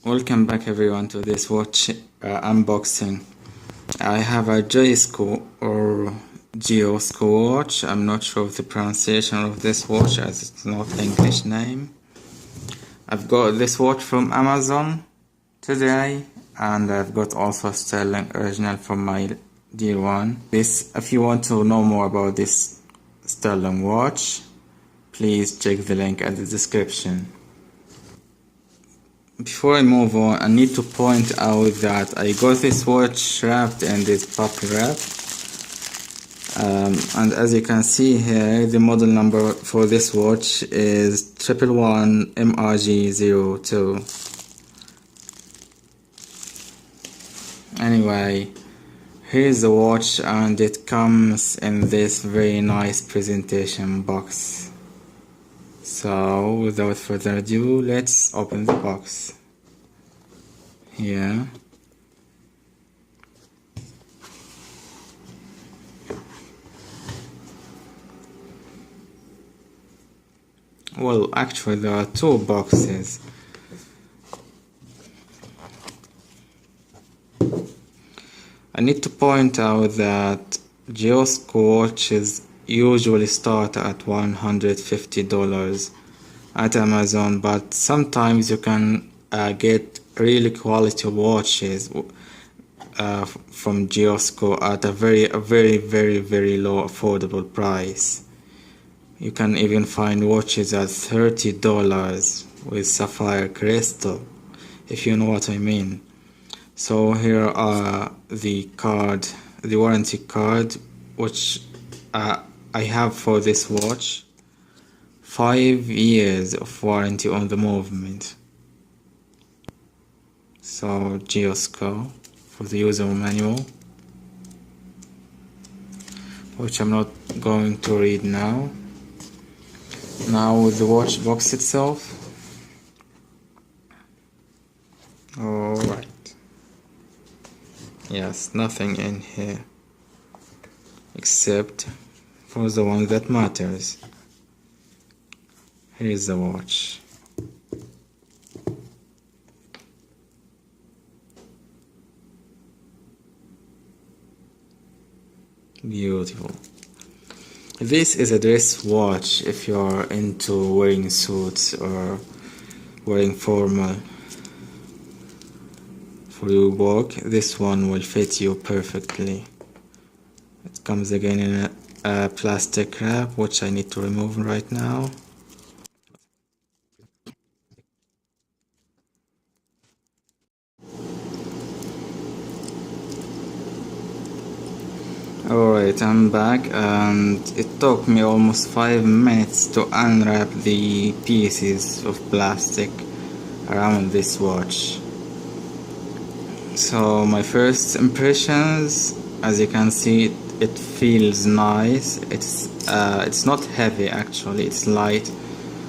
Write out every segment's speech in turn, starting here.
Welcome back everyone to this watch unboxing. I have a Jiusko or Jiusko watch. I'm not sure of the pronunciation of this watch as it's not English name. I've got this watch from Amazon today, and I've got also a sterling original from my dear one. If you want to know more about this sterling watch, please check the link at the description. Before I move on, I need to point out that I got this watch wrapped in this bubble wrap, and as you can see here, the model number for this watch is 111MRG02. Anyway, here's the watch, and it comes in this very nice presentation box. So without further ado, let's open the box. Here. Well, actually there are two boxes. I need to point out that Jiusko watches usually start at $150 at Amazon, but sometimes you can get really quality watches from Jiusko at a very low affordable price. You can even find watches at $30 with sapphire crystal, if you know what I mean. So here are the warranty card, which I have for this watch. 5 years of warranty on the movement. So Jiusko for the user manual, which I'm not going to read now. Now the watch box itself. Alright. Yes, nothing in here except for the one that matters. Here's the watch. Beautiful. This is a dress watch if you're into wearing suits or wearing formal for your work. This one will fit you perfectly. It comes again in a plastic wrap, which I need to remove right now. Alright, I'm back, and it took me almost 5 minutes to unwrap the pieces of plastic around this watch. So my first impressions, as you can see, it feels nice. It's not heavy actually, it's light,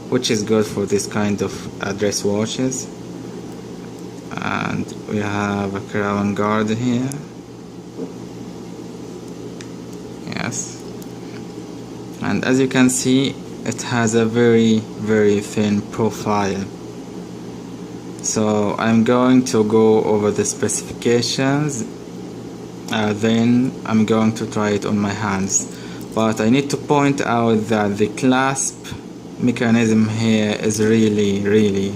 which is good for this kind of dress watches. And we have a crown guard here. Yes, and as you can see, it has a very thin profile. So I'm going to go over the specifications, then I'm going to try it on my hands. But I need to point out that the clasp mechanism here is really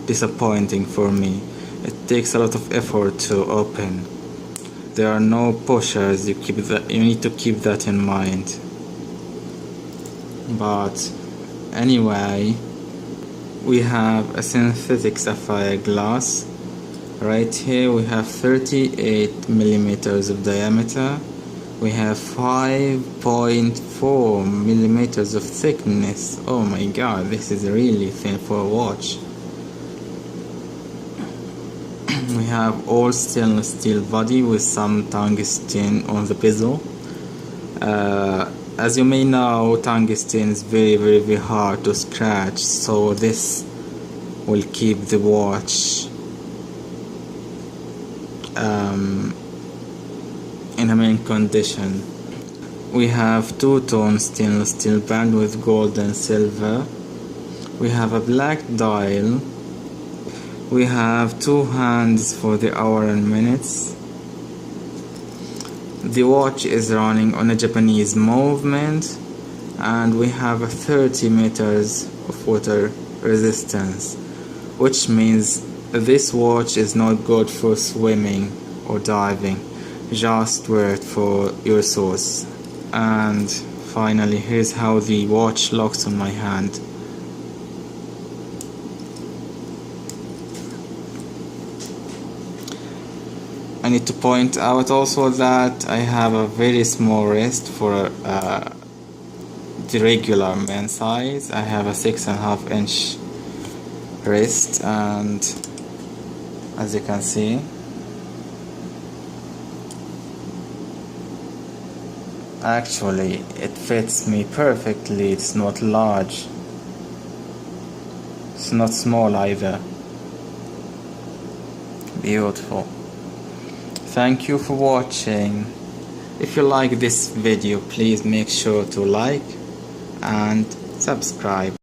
disappointing for me. It takes a lot of effort to open. There are no pushers. You need to keep that in mind. But anyway, we have a synthetic sapphire glass. Right here we have 38 millimeters of diameter. We have 5.4 millimeters of thickness. Oh my god, this is really thin for a watch. We have all stainless steel body with some tungsten on the bezel. As you may know, tungsten is very hard to scratch, so this will keep the watch in a mint condition. We have two-tone stainless steel band with gold and silver. We have a black dial We have 2 hands for the hour and minutes. The watch is running on a Japanese movement, and we have 30 meters of water resistance, which means this watch is not good for swimming or diving. Just wear it for your source. And finally, here's how the watch looks on my hand. I need to point out also that I have a very small wrist for the regular man size. I have a 6.5 inch wrist, and as you can see, actually it fits me perfectly. It's not large, it's not small either. Beautiful. Thank you for watching. If you like this video, please make sure to like and subscribe.